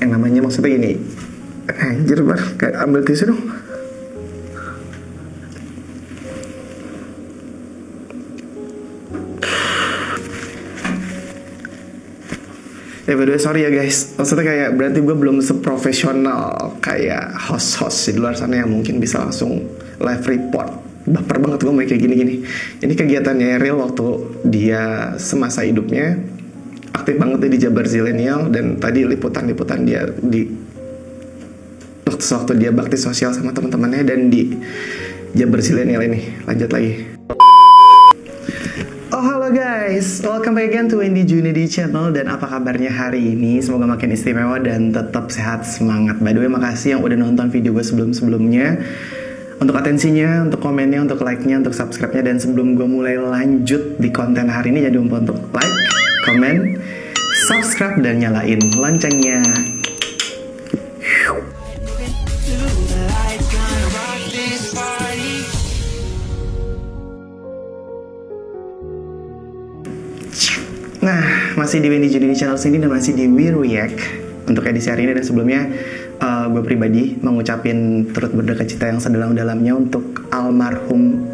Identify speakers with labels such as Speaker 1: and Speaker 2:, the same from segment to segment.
Speaker 1: Yang namanya maksudnya gini, anjir bar, kayak ambil tisu dong. By the way, sorry ya guys, maksudnya kayak berarti gue belum seprofesional kayak host-host di luar sana yang mungkin bisa langsung live report. Baper banget gue kayak gini-gini. Ini kegiatannya Ariel waktu dia semasa hidupnya, aktif banget di Jabar Zilenial. Dan tadi liputan-liputan dia di waktu dia bakti sosial sama teman-temannya dan di Jabar Zilenial ini. Lanjut lagi. Oh halo guys, welcome back again to Wendy Junedi channel. Dan apa kabarnya hari ini? Semoga makin istimewa dan tetap sehat semangat. By the way, makasih yang udah nonton video gue sebelum-sebelumnya, untuk atensinya, untuk komennya, untuk like-nya, untuk subscribe-nya. Dan sebelum gue mulai lanjut di konten hari ini, jangan lupa untuk like, komen, subscribe, dan nyalain loncengnya. Nah, masih di Wendy Junedi channel sini dan masih di We React untuk edisi hari ini. Dan sebelumnya gue pribadi mengucapin turut berduka cita yang sedalam-dalamnya untuk almarhum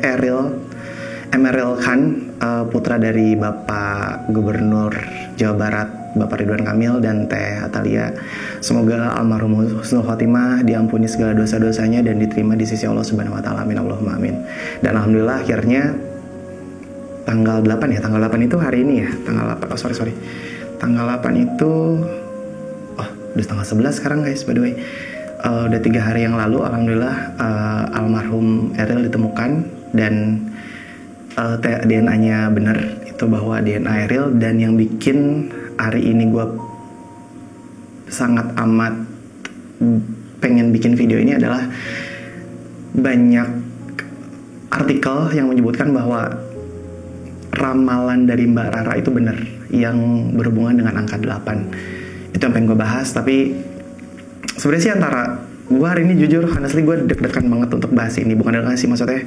Speaker 1: Emeril Khan, putra dari Bapak Gubernur Jawa Barat Bapak Ridwan Kamil dan Teh Atalia. Semoga almarhum husnul khotimah, diampuni segala dosa-dosanya dan diterima di sisi Allah Subhanahu wa taala. Amin Allahumma amin. Dan alhamdulillah akhirnya tanggal 8 ya, tanggal 8 itu hari ini ya, tanggal 8, sorry, tanggal 8 itu, udah tanggal 11 sekarang guys, by the way. Udah 3 hari yang lalu, alhamdulillah almarhum Ariel ditemukan dan DNA-nya benar, itu bahwa DNA Ariel. Dan yang bikin hari ini gue sangat amat pengen bikin video ini adalah banyak artikel yang menyebutkan bahwa ramalan dari Mbak Rara itu benar, yang berhubungan dengan angka 8. Itu yang pengen gue bahas. Tapi sebenarnya sih antara gue hari ini jujur, honestly gue deg-degan banget untuk bahas ini. Bukan deg-degan sih, maksudnya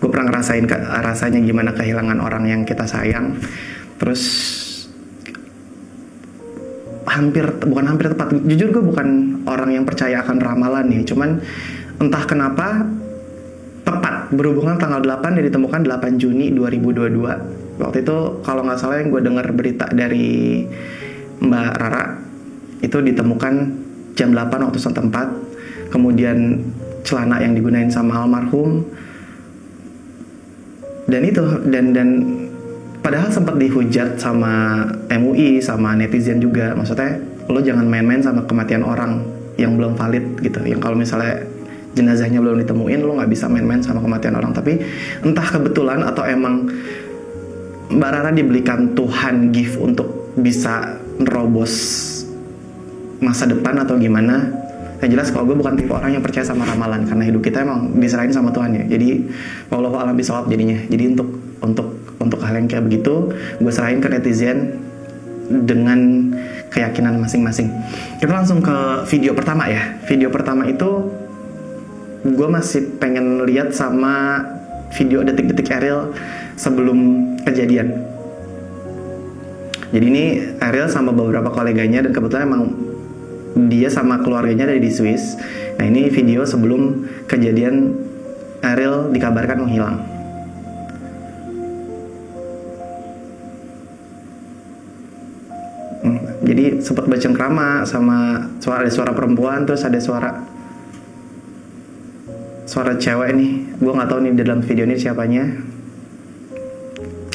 Speaker 1: gue pernah ngerasain rasanya gimana kehilangan orang yang kita sayang. Terus bukan hampir tepat, jujur gue bukan orang yang percaya akan ramalan nih. Cuman entah kenapa tepat berhubungan tanggal 8 dan ditemukan 8 Juni 2022. Waktu itu kalau nggak salah yang gue dengar berita dari Mbak Rara, itu ditemukan jam 8 waktu setempat. Kemudian celana yang digunain sama almarhum. Dan itu dan padahal sempat dihujat sama MUI, sama netizen juga. Maksudnya lo jangan main-main sama kematian orang yang belum valid gitu. Yang kalau misalnya jenazahnya belum ditemuin, lo nggak bisa main-main sama kematian orang. Tapi entah kebetulan atau emang Mbak Rara dibelikan Tuhan gift untuk bisa nerobos masa depan atau gimana. Yang jelas kalau gue bukan tipe orang yang percaya sama ramalan, karena hidup kita emang diserahin sama Tuhan ya. Jadi wallahu a'lam bishawab jadinya. Jadi untuk hal yang kayak begitu, gue serahin ke netizen dengan keyakinan masing-masing. Kita langsung ke video pertama ya. Video pertama itu gue masih pengen lihat sama video detik-detik Ariel sebelum kejadian. Jadi ini Ariel sama beberapa koleganya, dan kebetulan emang dia sama keluarganya ada di Swiss. Nah ini video sebelum kejadian Ariel dikabarkan menghilang. Jadi sempat bercengkrama sama ada suara perempuan, terus ada suara cewek nih. Gue nggak tahu nih dalam video ini siapanya.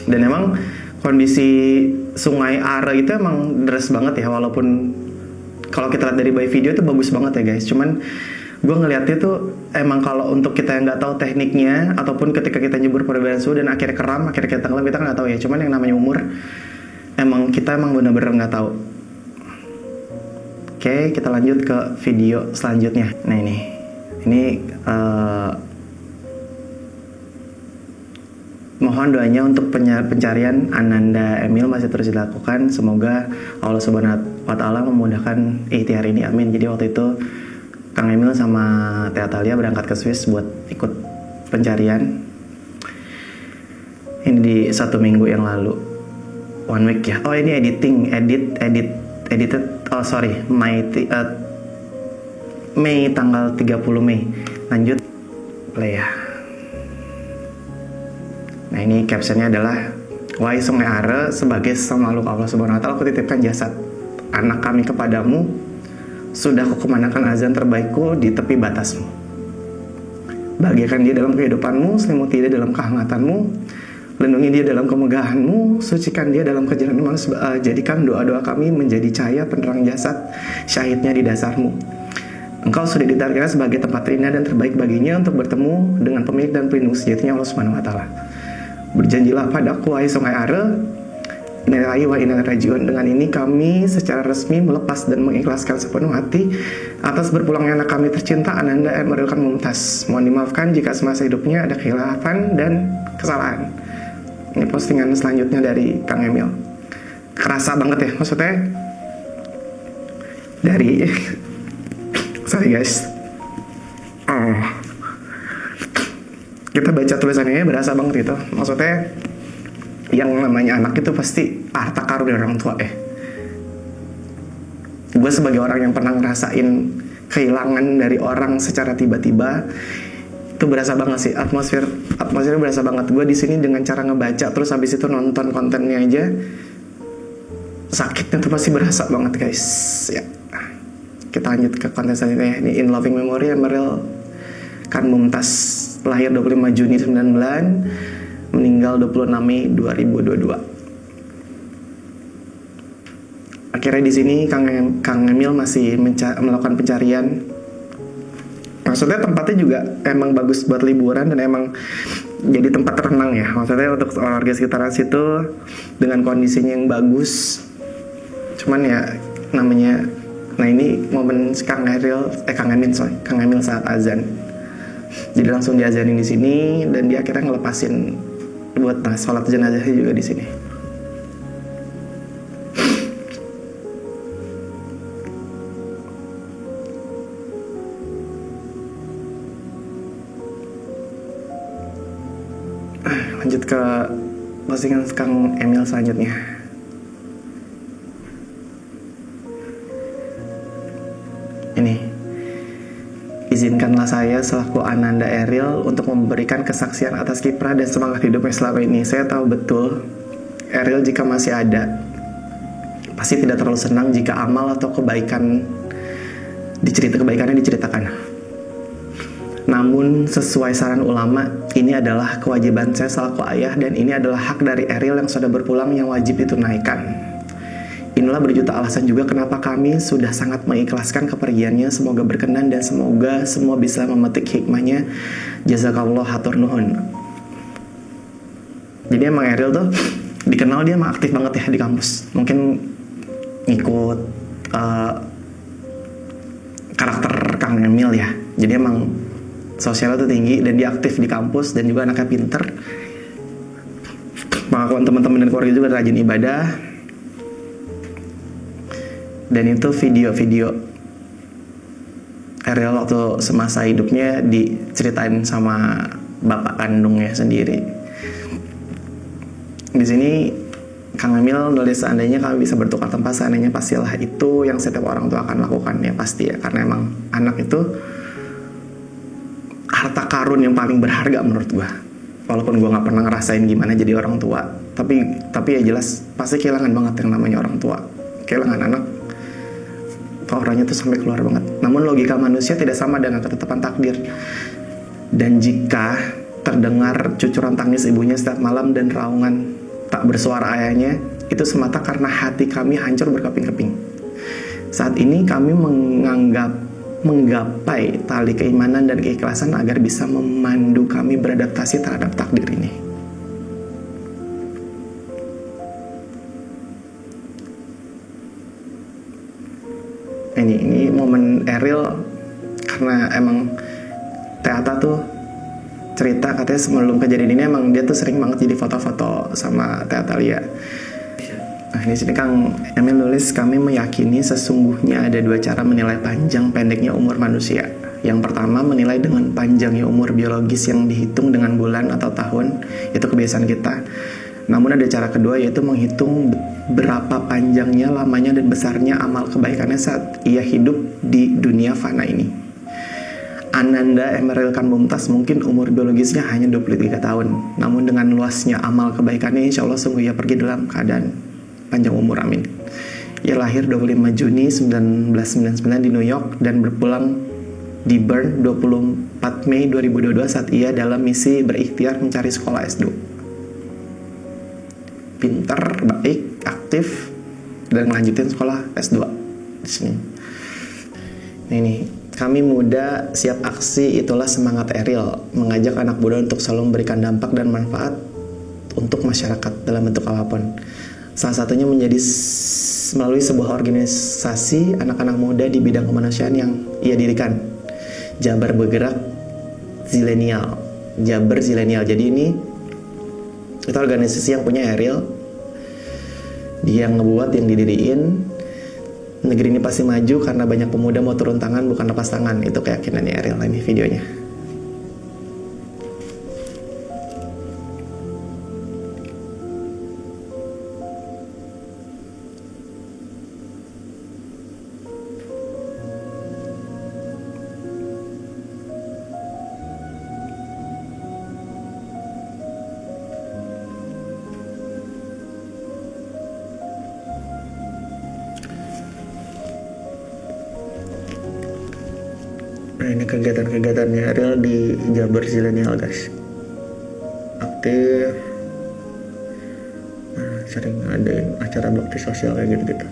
Speaker 1: Dan emang kondisi sungai Are itu emang deras banget ya, walaupun kalau kita lihat dari by video itu bagus banget ya guys. Cuman gue ngeliatnya tuh emang kalau untuk kita yang nggak tahu tekniknya, ataupun ketika kita nyebur pada suhu dan akhirnya keram, akhirnya kita tenggelam, kita nggak tahu ya. Cuman yang namanya umur, kita emang benar-benar nggak tahu. Oke, kita lanjut ke video selanjutnya. Nah ini mohon doanya untuk pencarian Ananda Emil masih terus dilakukan. Semoga Allah Subhanahu wa taala memudahkan ikhtiar ini, amin. Jadi waktu itu Kang Emil sama Teh Atalia berangkat ke Swiss buat ikut pencarian. Ini di 1 minggu yang lalu, 1 week ya. Oh ini edited Mei tanggal 30 Mei. Lanjut play ya. Nah ini captionnya adalah, wahai sungai Are, sebagai sesama makhluk Allah Subhanahu wa Ta'ala, aku titipkan jasad anak kami kepadamu, sudah kukumandangkan azan terbaikku di tepi batasmu. Bahagiakan dia dalam kehidupanmu, selimuti dia dalam kehangatanmu, lindungi dia dalam kemegahanmu, sucikan dia dalam kejalananmu, jadikan doa-doa kami menjadi cahaya penerang jasad syahidnya di dasarmu. Engkau sudah ditakdirkan sebagai tempat terindah dan terbaik baginya untuk bertemu dengan pemilik dan pelindung sejatinya Allah Subhanahu wa Ta'ala. Berjanjilah padaku, wahai sungai Are, innalillahi wa inna ilaihi raji'un. Dengan ini kami secara resmi melepas dan mengikhlaskan sepenuh hati atas berpulangnya anak kami tercinta Ananda Emeril Khan Mumtaz. Mohon dimaafkan jika semasa hidupnya ada khilafan dan kesalahan. Ini postingan selanjutnya dari Kang Emil. Kerasa banget ya, maksudnya dari sorry guys, kita baca tulisannya berasa banget gitu. Maksudnya yang namanya anak itu pasti harta karun dari orang tua. Gue sebagai orang yang pernah ngerasain kehilangan dari orang secara tiba-tiba, itu berasa banget sih, atmosfernya berasa banget. Gue di sini dengan cara ngebaca terus habis itu nonton kontennya aja, sakitnya tuh pasti berasa banget guys. Ya, kita lanjut ke konten selanjutnya. Ini In Loving Memory Emeril Khan Mumtaz, lahir 25 Juni 19, meninggal 26 Mei 2022. Akhirnya di sini Kang Emil masih melakukan pencarian. Maksudnya tempatnya juga emang bagus buat liburan dan emang jadi tempat renang ya. Maksudnya untuk warga sekitaran situ dengan kondisinya yang bagus. Cuman ya namanya, nah ini momen Kang Emil saat azan. Jadi langsung diazanin di sini dan dia akhirnya ngelepasin buat sholat jenazahnya juga di sini. Lanjut ke postingan Kang Emil selanjutnya. Ini, izinkanlah saya selaku Ananda Eril untuk memberikan kesaksian atas kiprah dan semangat hidupnya selama ini. Saya tahu betul Eril jika masih ada pasti tidak terlalu senang jika amal atau kebaikannya diceritakan. Namun sesuai saran ulama, ini adalah kewajiban saya selaku ayah dan ini adalah hak dari Eril yang sudah berpulang yang wajib ditunaikan. Inilah berjuta alasan juga kenapa kami sudah sangat mengikhlaskan kepergiannya. Semoga berkenan dan semoga semua bisa memetik hikmahnya. Jazakallah hatur nuhun. Jadi emang Eril tuh dikenal dia emang aktif banget ya di kampus. Mungkin ngikut karakter Kang Emil ya. Jadi emang sosialnya tuh tinggi dan dia aktif di kampus dan juga anaknya pinter. Pengakuan teman-teman dan keluarga juga rajin ibadah. Dan itu video-video Eril waktu semasa hidupnya diceritain sama bapak kandungnya sendiri. Di sini Kang Emil nulis, seandainya kami bisa bertukar tempat, seandainya pastilah itu yang setiap orang tua akan lakukan. Ya pasti ya, karena emang anak itu harta karun yang paling berharga menurut gue. Walaupun gue gak pernah ngerasain gimana jadi orang tua, tapi ya jelas pasti kehilangan banget yang namanya orang tua. Kehilangan anak, auranya tuh sampai keluar banget. Namun logika manusia tidak sama dengan ketetapan takdir. Dan jika terdengar cucuran tangis ibunya setiap malam dan raungan tak bersuara ayahnya, itu semata karena hati kami hancur berkeping-keping. Saat ini kami menggapai tali keimanan dan keikhlasan agar bisa memandu kami beradaptasi terhadap takdir ini. Ini momen Eril karena emang Teata tuh cerita katanya sebelum kejadian ini emang dia tuh sering banget jadi foto-foto sama Teata Lia. Nah di sini Kang Emil nulis, kami meyakini sesungguhnya ada dua cara menilai panjang pendeknya umur manusia. Yang pertama menilai dengan panjangnya umur biologis yang dihitung dengan bulan atau tahun, itu kebiasaan kita. Namun ada cara kedua yaitu menghitung berapa panjangnya, lamanya, dan besarnya amal kebaikannya saat ia hidup di dunia fana ini. Ananda Emeril Khan Mumtaz mungkin umur biologisnya hanya 23 tahun, namun dengan luasnya amal kebaikannya insya Allah sungguh ia pergi dalam keadaan panjang umur, amin. Ia lahir 25 Juni 1999 di New York dan berpulang di Bern 24 Mei 2022 saat ia dalam misi berikhtiar mencari sekolah S2. Pintar, baik, aktif, dan melanjutin sekolah S2 di sini. Nah, ini, kami muda siap aksi, itulah semangat Eril, mengajak anak muda untuk selalu memberikan dampak dan manfaat untuk masyarakat dalam bentuk apapun. Salah satunya menjadi melalui sebuah organisasi anak-anak muda di bidang kemanusiaan yang ia dirikan, Jabar Bergerak Zilenial. Jabar Zilenial. Jadi ini itu organisasi yang punya Eril, dia yang ngebuat, yang didiriin. Negeri ini pasti maju karena banyak pemuda mau turun tangan bukan lepas tangan. Itu keyakinannya Eril. Ini videonya. Nah, ini kegiatan-kegiatannya Ariel di Jabar Zilenial, guys. Aktif, sering ada acara bakti sosial kayak gitu-gitu.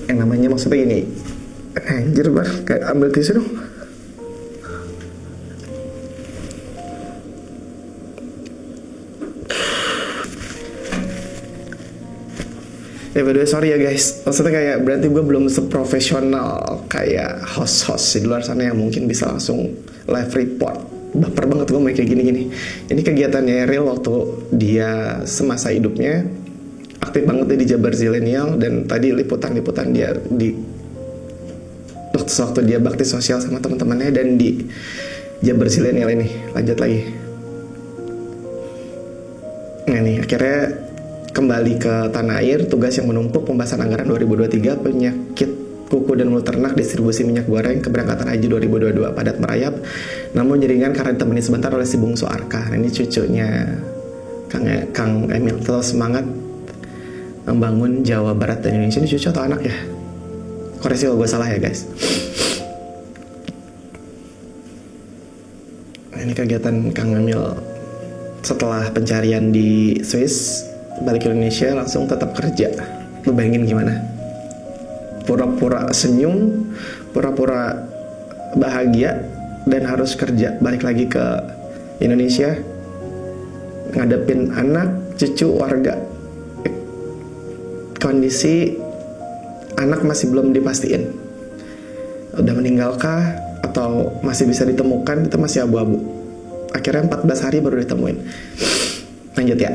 Speaker 1: Yang namanya maksudnya ini, anjir bar, kayak ambil tisu dong. Ya by the way, sorry ya guys, maksudnya kayak berarti gue belum seprofesional kayak host-host di luar sana yang mungkin bisa langsung live report. Baper banget gue kayak gini-gini. Ini kegiatannya Eril waktu dia semasa hidupnya, aktif banget dia di Jabar Zilenial. Dan tadi liputan-liputan dia di waktu dia bakti sosial sama teman-temannya dan di Jabar Zilenial ini. Lanjut lagi. Nah nih, akhirnya kembali ke tanah air, tugas yang menumpuk pembahasan anggaran 2023, penyakit kuku dan mulut ternak, distribusi minyak goreng, keberangkatan haji 2022 padat merayap, namun jaringan karena ditemani sebentar oleh si bungsu Arka. Ini cucunya Kang Emil. Tetap semangat membangun Jawa Barat dan Indonesia. Ini cucu atau anak ya? Koreksi kalau gue salah ya guys. Ini kegiatan Kang Emil setelah pencarian di Swiss, balik ke Indonesia langsung tetap kerja. Lu bayangin gimana? Pura-pura senyum, pura-pura bahagia, dan harus kerja. Balik lagi ke Indonesia, ngadepin anak, cucu, warga. Kondisi anak masih belum dipastiin udah meninggalkah atau masih bisa ditemukan, itu masih abu-abu. Akhirnya 14 hari baru ditemuin. Lanjut ya.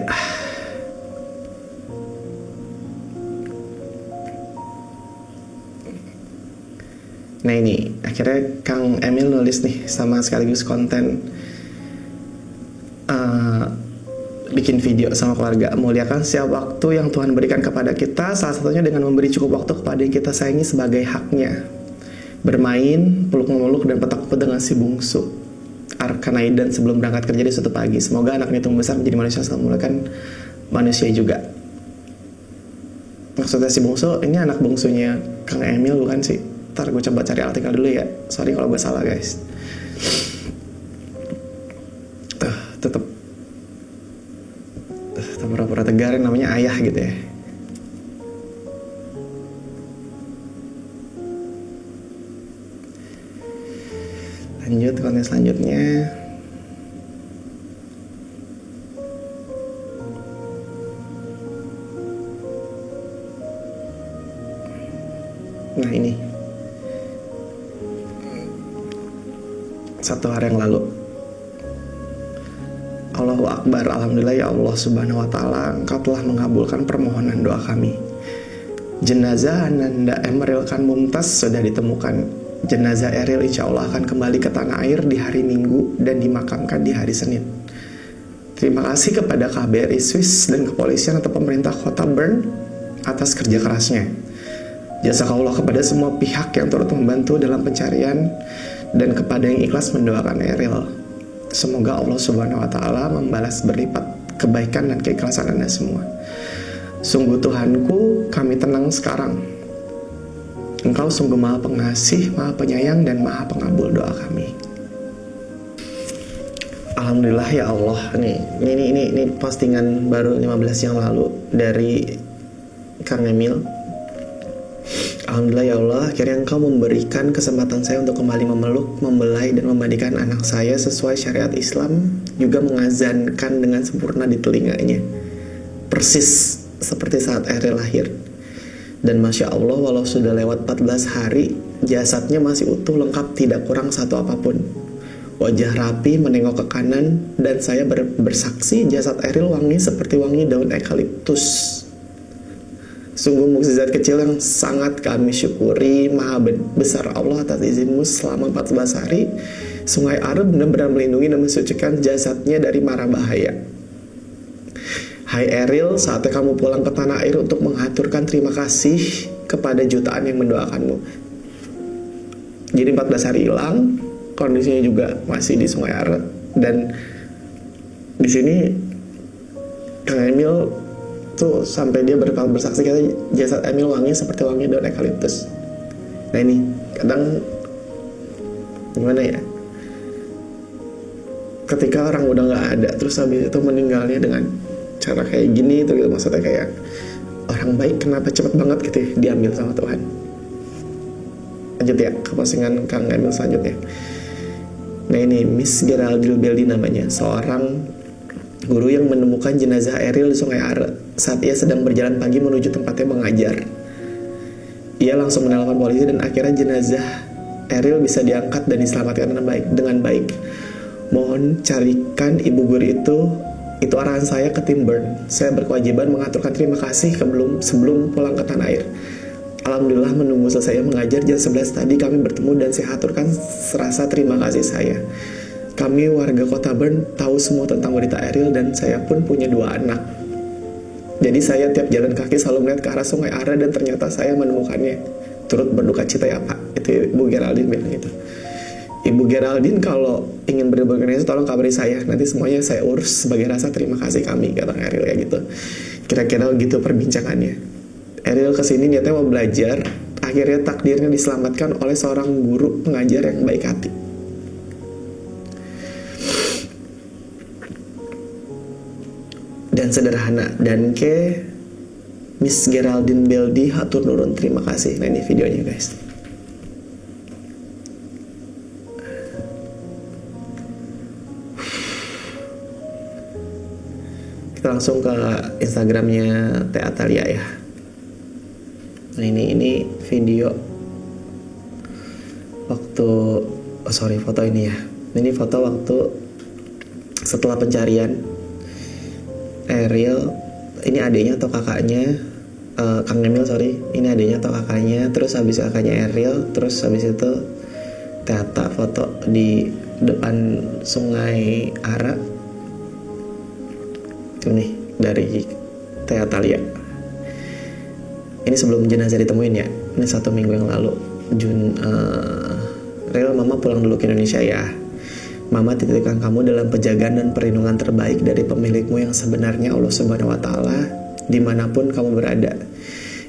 Speaker 1: Nah ini, akhirnya Kang Emil nulis nih sama sekaligus konten, bikin video sama keluarga. Muliakan setiap waktu yang Tuhan berikan kepada kita, salah satunya dengan memberi cukup waktu kepada yang kita sayangi sebagai haknya. Bermain, peluk-meluk, dan petak-umpet dengan si bungsu Arkanaidan sebelum berangkat kerja di suatu pagi. Semoga anaknya tumbuh besar menjadi manusia yang memuliakan manusia juga. Maksudnya si bungsu, ini anak bungsunya Kang Emil bukan sih? Ntar gue coba cari artikel dulu ya. Sorry kalau gue salah guys. Tetap pura-pura tegar, namanya ayah gitu ya. Lanjut konten selanjutnya. Nah ini 1 hari yang lalu. Allahu Akbar, alhamdulillah ya Allah subhanahu wa ta'ala, Engkau telah mengabulkan permohonan doa kami. Jenazah Ananda Emeril Khan Mumtaz sudah ditemukan. Jenazah Eril insya Allah akan kembali ke tanah air di hari Minggu dan dimakamkan di hari Senin. Terima kasih kepada KBRI Swiss dan kepolisian atau pemerintah kota Bern atas kerja kerasnya. Jazakallah kepada semua pihak yang turut membantu dalam pencarian dan kepada yang ikhlas mendoakan Eril. Semoga Allah subhanahu wa ta'ala membalas berlipat kebaikan dan keikhlasan Anda semua. Sungguh Tuhanku, kami tenang sekarang. Engkau sungguh maha pengasih, maha penyayang, dan maha pengabul doa kami. Alhamdulillah ya Allah. Ini postingan baru 15 yang lalu dari Kang Emil. Alhamdulillah ya Allah, akhirnya Engkau memberikan kesempatan saya untuk kembali memeluk, membelai, dan memandikan anak saya sesuai syariat Islam, juga mengazankan dengan sempurna di telinganya, persis seperti saat Eril lahir. Dan Masya Allah, walau sudah lewat 14 hari, jasadnya masih utuh, lengkap, tidak kurang satu apapun. Wajah rapi menengok ke kanan, dan saya bersaksi jasad Eril wangi seperti wangi daun eukaliptus. Sungguh mukjizat kecil yang sangat kami syukuri. Maha besar Allah atas izinmu selama 14 hari. Sungai Are benar-benar melindungi dan mensucikan jasadnya dari mara bahaya. Hai Eril, saatnya kamu pulang ke tanah air untuk mengaturkan terima kasih kepada jutaan yang mendoakanmu. Jadi 14 hari hilang, kondisinya juga masih di Sungai Are. Dan di sini Kang Emil tuh sampai dia bersaksi kata jasad Emil wangi seperti wangi daun eukaliptus. Nah ini kadang gimana ya, ketika orang udah nggak ada terus habis itu meninggalnya dengan cara kayak gini tuh gitu, maksudnya kayak orang baik kenapa cepet banget gitu ya, diambil sama Tuhan. Lanjut ya ke postingan Kang Emil selanjutnya. Nah ini Miss Geraldine Beldi namanya, seorang guru yang menemukan jenazah Eril di Sungai Are saat ia sedang berjalan pagi menuju tempatnya mengajar. Ia langsung menelpon polisi dan akhirnya jenazah Eril bisa diangkat dan diselamatkan dengan baik. Mohon carikan ibu guru itu arahan saya ke tim Bern. Saya berkewajiban mengaturkan terima kasih sebelum pulang ke tanah air. Alhamdulillah menunggu selesai mengajar jam 11 tadi kami bertemu dan saya aturkan serasa terima kasih saya. Kami warga kota Bern tahu semua tentang berita Eril dan saya pun punya 2 anak. Jadi saya tiap jalan kaki selalu melihat ke arah Sungai Are dan ternyata saya menemukannya. Turut berduka cita ya Pak. Itu Ibu Geraldine bilang gitu. Ibu Geraldine kalau ingin berorganisasi tolong kabari saya. Nanti semuanya saya urus sebagai rasa terima kasih kami, kata Eril ya gitu. Kira-kira gitu perbincangannya. Eril kesini niatnya mau belajar. Akhirnya takdirnya diselamatkan oleh seorang guru pengajar yang baik hati. Dan sederhana. Dan ke Miss Geraldine Beldi hatur nurun terima kasih. Nah ini videonya guys. Kita langsung ke Instagramnya Teh Atalia ya. Nah ini video waktu foto ini ya. Ini foto waktu setelah pencarian Eril. Ini adiknya atau kakaknya Kang Emil ini adiknya atau kakaknya. Terus habis kakaknya Eril, terus habis itu Tata foto di depan Sungai Are. Ini dari Teh Atalia. Ini sebelum jenazah ditemuin ya. Ini 1 minggu yang lalu. Eril, mama pulang dulu ke Indonesia ya. Mama titipkan kamu dalam penjagaan dan perlindungan terbaik dari pemilikmu yang sebenarnya Allah Subhanahu wa Ta'ala, dimanapun kamu berada.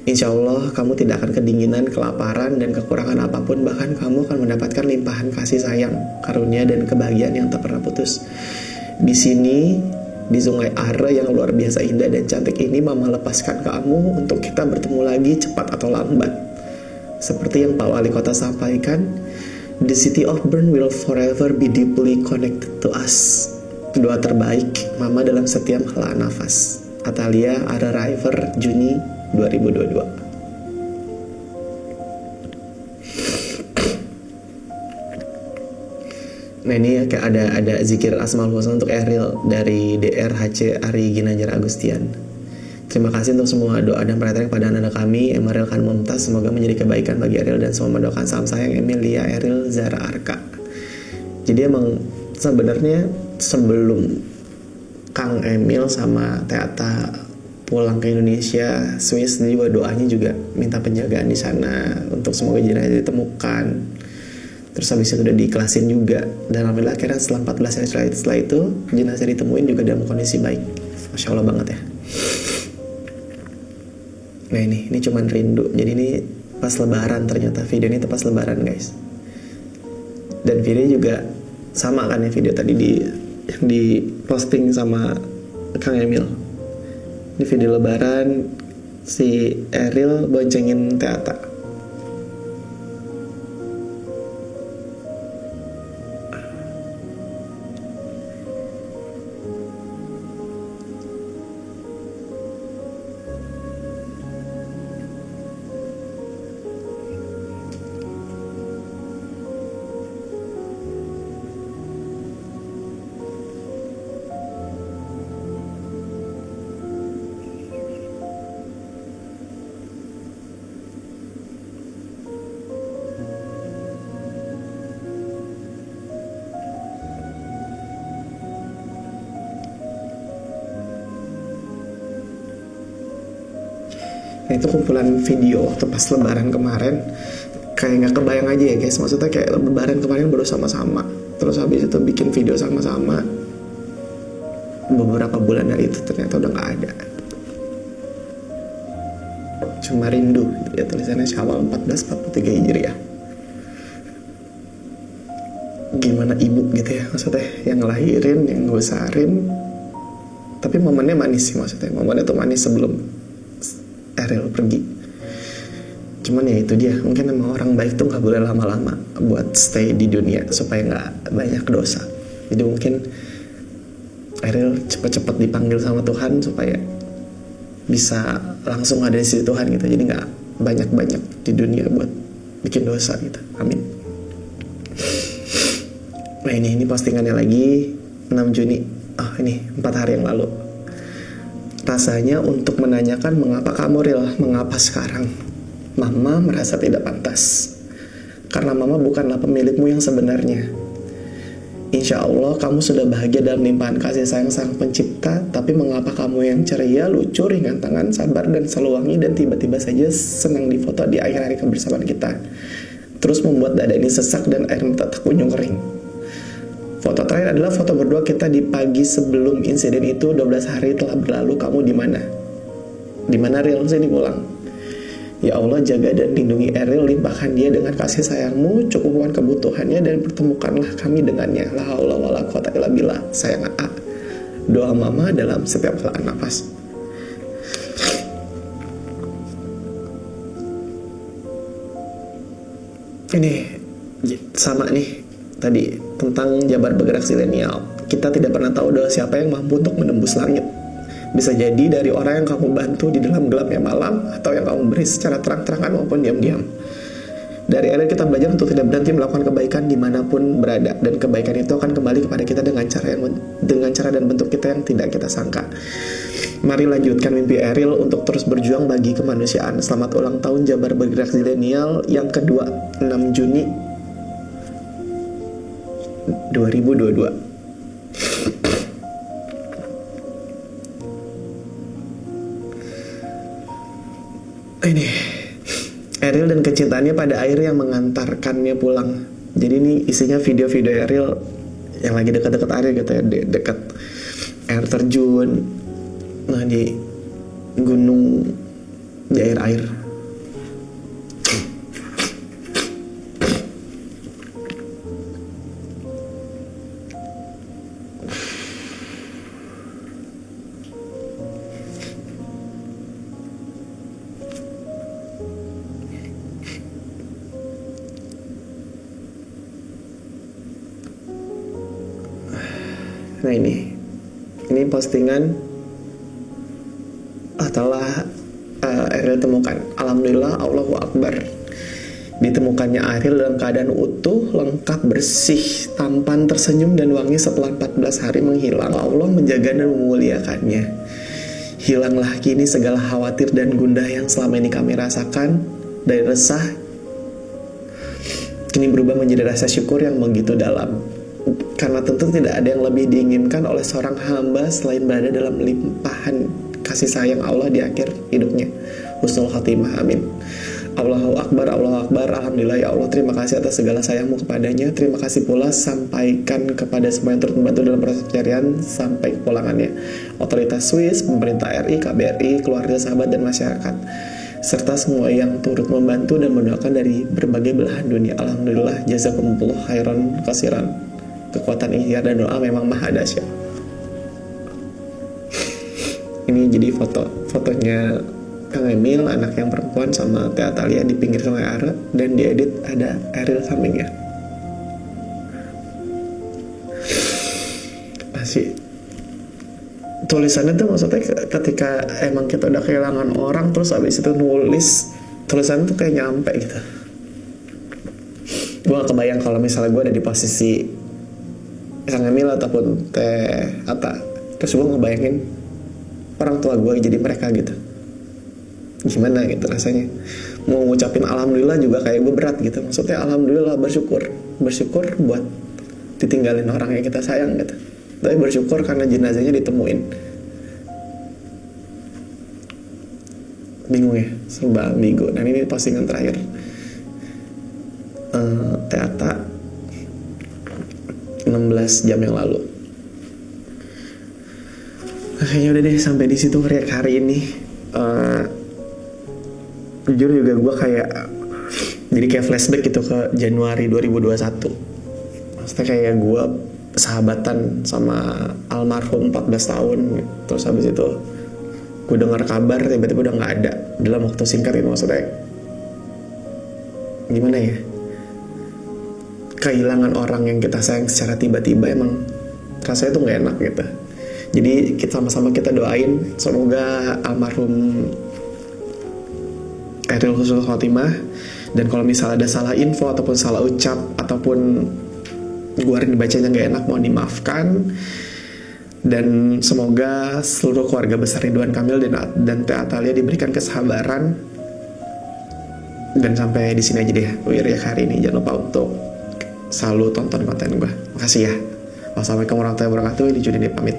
Speaker 1: Insya Allah kamu tidak akan kedinginan, kelaparan, dan kekurangan apapun. Bahkan kamu akan mendapatkan limpahan kasih sayang, karunia, dan kebahagiaan yang tak pernah putus. Di sini, di Sungai Are yang luar biasa indah dan cantik ini, Mama lepaskan kamu untuk kita bertemu lagi cepat atau lambat. Seperti yang Pak Wali Kota sampaikan, the city of Bern will forever be deeply connected to us. Doa terbaik Mama dalam setiap hela nafas. Atalia Are River, Juni 2022.
Speaker 2: Nah ini kayak ada zikir Asmaul Husna untuk Eril dari DRHC Ari Ginanjar Agustian. Terima kasih untuk semua doa dan perhatian kepada anak-anak kami, Emeril Khan Mumtaz. Semoga menjadi kebaikan bagi Eril dan semua mendoakan salam sayang Emilia Eril Zara Arka. Jadi emang sebenarnya sebelum Kang Emil sama Teata pulang ke Indonesia, Swiss juga doanya juga minta penjagaan di sana untuk semoga jenazah ditemukan. Terus habis itu udah diikhlasin juga. Dan alhamdulillah akhirnya setelah 14 hari setelah itu jenazah ditemuin juga dalam kondisi baik. Masya Allah banget ya. Nah ini cuman rindu. Jadi ini pas lebaran ternyata, video ini tuh pas lebaran guys. Dan video juga sama kan ya, video tadi yang di posting sama Kang Emil. Ini video lebaran si Eril boncengin Teata. Nah itu kumpulan video waktu pas lebaran kemarin. Kayak gak kebayang aja ya guys. Maksudnya kayak lebaran kemarin baru sama-sama, terus habis itu bikin video sama-sama. Beberapa bulan dari itu ternyata udah gak ada. Cuma rindu ya, tulisannya Syawal 1443 Hijriah. Gimana ibu gitu ya, maksudnya yang ngelahirin, yang ngebesarin. Tapi momennya manis sih, maksudnya momennya tuh manis sebelum Eril pergi. Cuman ya itu dia, mungkin emang orang baik tuh gak boleh lama-lama buat stay di dunia supaya gak banyak dosa. Jadi mungkin Eril cepet-cepet dipanggil sama Tuhan supaya bisa langsung ada di sisi Tuhan gitu. Jadi gak banyak-banyak di dunia buat bikin dosa gitu. Amin. Nah ini postingannya lagi 6 Juni. Oh ini 4 hari yang lalu. Rasanya untuk menanyakan mengapa kamu Ril, mengapa sekarang? Mama merasa tidak pantas karena mama bukanlah pemilikmu yang sebenarnya. Insya Allah kamu sudah bahagia dalam limpahan kasih sayang sang pencipta. Tapi mengapa kamu yang ceria, lucu, ringan tangan, sabar dan selalu wangi, dan tiba-tiba saja senang difoto di akhir hari kebersamaan kita, terus membuat dada ini sesak dan air mata tak kunjung kering. Foto terakhir adalah foto berdua kita di pagi sebelum insiden itu. 12 hari telah berlalu, kamu di mana? Di mana Ril? Sini pulang. Ya Allah, jaga dan lindungi Eril, limpahkan dia dengan kasih sayangmu, cukupkan kebutuhannya dan pertemukanlah kami dengannya. La haula wala quwata illa billah. Sayang A. Doa mama dalam setiap helaan nafas. Ini sama nih tadi tentang Jabar Bergerak Zilenial. Kita tidak pernah tahu doa siapa yang mampu untuk menembus langit. Bisa jadi dari orang yang kamu bantu di dalam gelapnya malam, atau yang kamu beri secara terang-terangan maupun diam-diam. Dari Eril kita belajar untuk tidak berhenti melakukan kebaikan dimanapun berada, dan kebaikan itu akan kembali kepada kita dengan cara dan bentuk kita yang tidak kita sangka. Mari lanjutkan mimpi Eril untuk terus berjuang bagi kemanusiaan. Selamat ulang tahun Jabar Bergerak Zilenial yang kedua, 6 Juni 2022. Ini Eril dan kecintaannya pada air yang mengantarkannya pulang. Jadi ini isinya video-video Eril yang lagi dekat-dekat air gitu ya, dekat air terjun, nah di gunung, di air-air. Nah ini postingan telah Eril temukan. Alhamdulillah, Allahu Akbar. Ditemukannya Ariel dalam keadaan utuh, lengkap, bersih, tampan, tersenyum, dan wangi setelah 14 hari menghilang. Allah menjaga dan memuliakannya. Hilanglah kini segala khawatir dan gundah yang selama ini kami rasakan. Dari resah, kini berubah menjadi rasa syukur yang begitu dalam. Karena tentu tidak ada yang lebih diinginkan oleh seorang hamba selain berada dalam limpahan kasih sayang Allah di akhir hidupnya. Husnul khatimah, amin. Allahu Akbar, Alhamdulillah ya Allah, terima kasih atas segala sayangmu kepadanya. Terima kasih pula sampaikan kepada semua yang turut membantu dalam proses pencarian sampai kepulangannya. Otoritas Swiss, pemerintah RI, KBRI, keluarga, sahabat, dan masyarakat, serta semua yang turut membantu dan mendoakan dari berbagai belahan dunia. Alhamdulillah, jazakumullah khairan kasiran. Kekuatan ikhtiar dan doa memang maha dahsyat. Ini jadi fotonya Kang Emil, anak yang perempuan, sama Teh Atalia di pinggir Sungai Are, dan diedit ada Ariel sampingnya. Masih tulisannya tuh maksudnya ketika emang kita udah kehilangan orang, terus abis itu nulis tulisannya tuh kayak nyampe gitu. Gue gak kebayang kalau misalnya gue ada di posisi Kang Emil ataupun Teh Ata, terus gue ngebayangin orang tua gue jadi mereka gitu. Gimana gitu rasanya. Mau ngucapin alhamdulillah juga kayak gue berat gitu. Maksudnya alhamdulillah, bersyukur buat ditinggalin orang yang kita sayang gitu. Tapi bersyukur karena jenazahnya ditemuin. Bingung ya, serba ambigu. Dan ini postingan terakhir Teata 16 jam yang lalu. Kayaknya udah deh sampai di situ hari ini. Jujur juga gue kayak jadi kayak flashback gitu ke Januari 2021. Maksudnya kayak gue sahabatan sama almarhum 14 tahun. Terus habis itu gue dengar kabar tiba-tiba udah gak ada dalam waktu singkat itu. Maksudnya gimana ya, kehilangan orang yang kita sayang secara tiba-tiba emang rasanya tuh gak enak gitu. Jadi kita sama-sama kita doain semoga almarhum Ariel husnul khotimah. Dan kalau misalnya ada salah info ataupun salah ucap ataupun gue hari ini bacanya gak enak, mohon dimaafkan. Dan semoga seluruh keluarga besar Ridwan Kamil dan Teh Atalia diberikan kesabaran. Dan sampai di sini aja deh Wiriak hari ini. Jangan lupa untuk selalu tonton konten gue. Makasih ya. Wassalamualaikum warahmatullahi wabarakatuh. Ini Juni pamit.